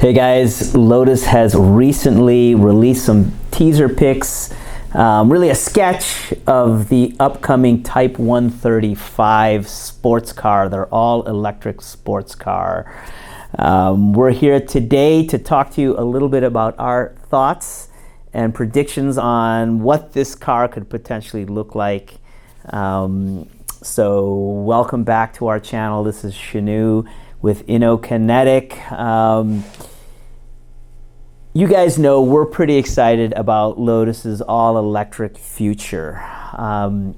Hey guys, Lotus has recently released some teaser pics, really a sketch of the upcoming Type 135 sports car. They're all electric sports car. We're here today to talk to you a little bit about our thoughts and predictions on what this car could potentially look like. So welcome back to our channel. This is Shanu with InnoKinetic. You guys know we're pretty excited about Lotus's all-electric future. The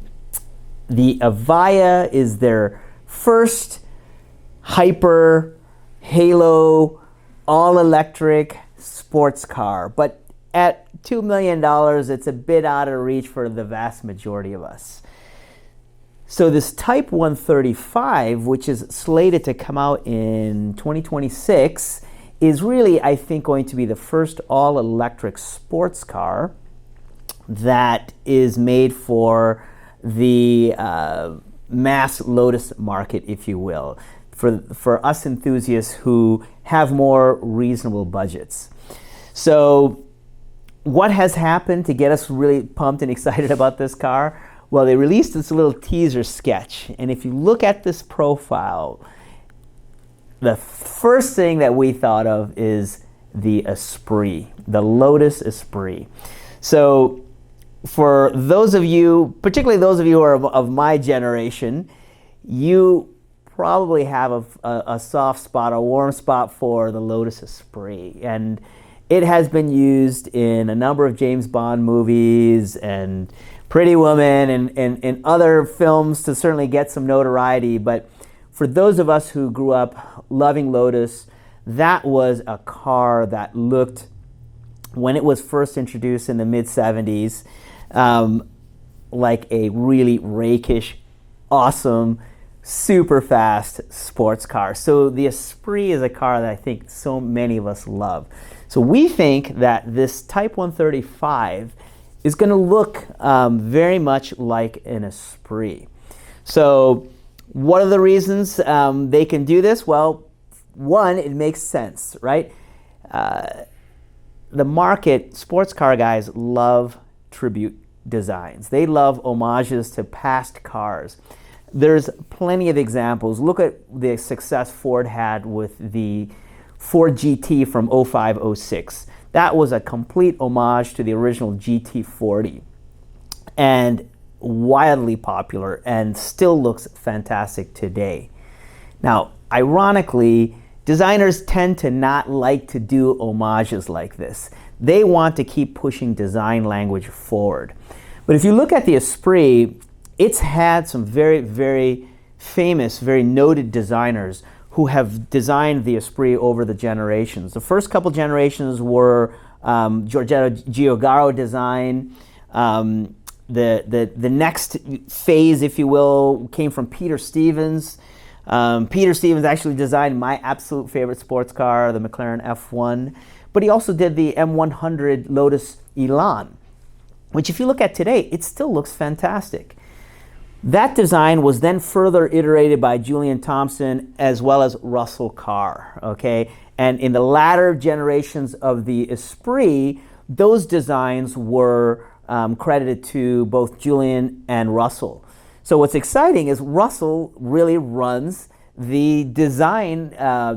Avaya is their first hyper halo all-electric sports car, but at $2 million it's a bit out of reach for the vast majority of us. So this Type 135, which is slated to come out in 2026, is really, I think, going to be the first all-electric sports car that is made for the mass Lotus market, if you will, for us enthusiasts who have more reasonable budgets. So what has happened to get us really pumped and excited about this car? Well, they released this little teaser sketch, and if you look at this profile, the first thing that we thought of is the Esprit, the Lotus Esprit. So for those of you, particularly those of you who are of my generation, you probably have a soft spot, a warm spot for the Lotus Esprit. And it has been used in a number of James Bond movies and Pretty Woman and other films to certainly get some notoriety. But for those of us who grew up loving Lotus, that was a car that looked, when it was first introduced in the mid-70s, like a really rakish, awesome, super fast sports car. So the Esprit is a car that I think so many of us love. So we think that this Type 135 is going to look very much like an Esprit. So what are the reasons they can do this? Well, one, it makes sense, right? The market, sports car guys love tribute designs. They love homages to past cars. There's plenty of examples. Look at the success Ford had with the Ford GT from 05-06. That was a complete homage to the original GT40 and wildly popular and still looks fantastic today. Now, ironically, designers tend to not like to do homages like this. They want to keep pushing design language forward. But if you look at the Esprit, it's had some very, very famous, very noted designers who have designed the Esprit over the generations. The first couple generations were Giorgetto Giugiaro design. The next phase, if you will, came from Peter Stevens. Peter Stevens actually designed my absolute favorite sports car, the McLaren F1. But he also did the M100 Lotus Elan, which if you look at today, it still looks fantastic. That design was then further iterated by Julian Thompson as well as Russell Carr, okay? And in the latter generations of the Esprit, those designs were credited to both Julian and Russell. So what's exciting is Russell really runs the design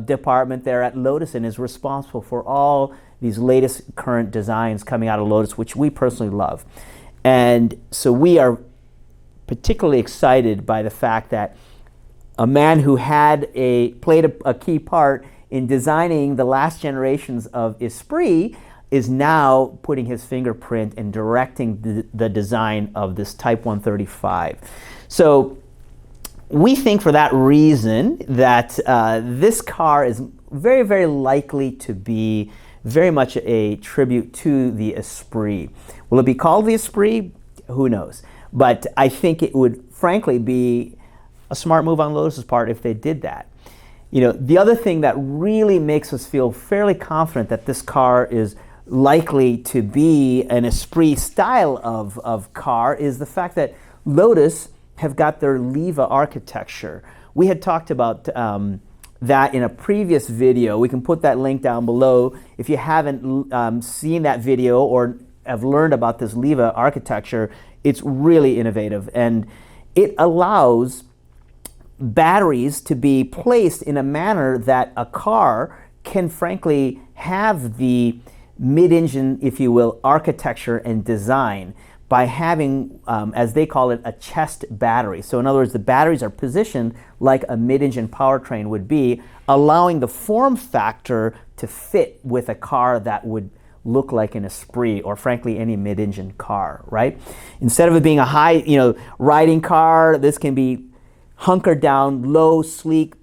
department there at Lotus and is responsible for all these latest current designs coming out of Lotus, which we personally love. And so we are particularly excited by the fact that a man who had played a key part in designing the last generations of Esprit is now putting his fingerprint and directing the design of this Type 135. So we think for that reason that this car is very, very likely to be very much a tribute to the Esprit. Will it be called the Esprit? Who knows? But I think it would frankly be a smart move on Lotus's part if they did that. You know, the other thing that really makes us feel fairly confident that this car is likely to be an Esprit style of car is the fact that Lotus have got their LEVA architecture. We had talked about that in a previous video. We can put that link down below. If you haven't seen that video or have learned about this LEVA architecture, it's really innovative, and it allows batteries to be placed in a manner that a car can frankly have the mid-engine, if you will, architecture and design by having, as they call it, a chest battery. So in other words, the batteries are positioned like a mid-engine powertrain would be, allowing the form factor to fit with a car that would look like an Esprit or frankly any mid-engine car, right? Instead of it being a high, riding car, this can be hunkered down, low, sleek,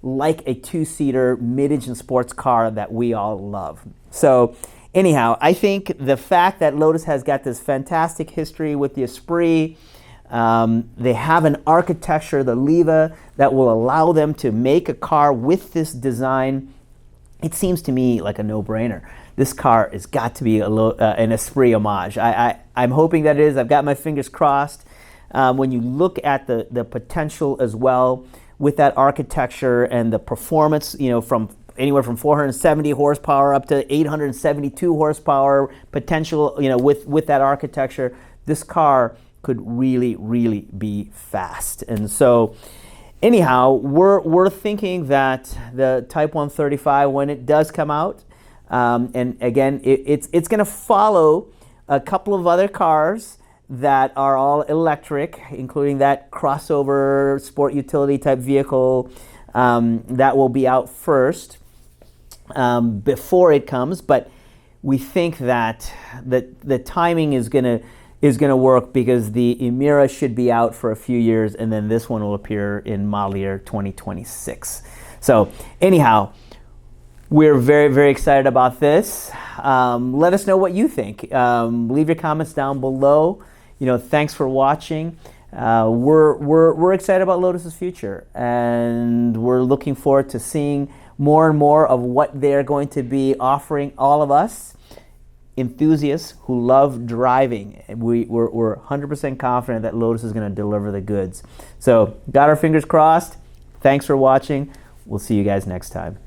like a two-seater mid-engine sports car that we all love. So anyhow, I think the fact that Lotus has got this fantastic history with the Esprit, they have an architecture, the LEVA, that will allow them to make a car with this design. It seems to me like a no-brainer. This car has got to be an Esprit homage. I'm hoping that it is. I've got my fingers crossed. When you look at the potential as well with that architecture and the performance, from anywhere from 470 horsepower up to 872 horsepower potential, with that architecture, this car could really, really be fast. And so anyhow, we're thinking that the Type 135, when it does come out, and again, it's going to follow a couple of other cars that are all electric, including that crossover sport utility type vehicle that will be out first before it comes. But we think that the timing is gonna work because the Emira should be out for a few years, and then this one will appear in model year 2026. So anyhow, we're very, very excited about this. Let us know what you think. Leave your comments down below. Thanks for watching. We're excited about Lotus's future, and we're looking forward to seeing more and more of what they're going to be offering all of us enthusiasts who love driving. We're 100% confident that Lotus is going to deliver the goods. So, got our fingers crossed. Thanks for watching. We'll see you guys next time.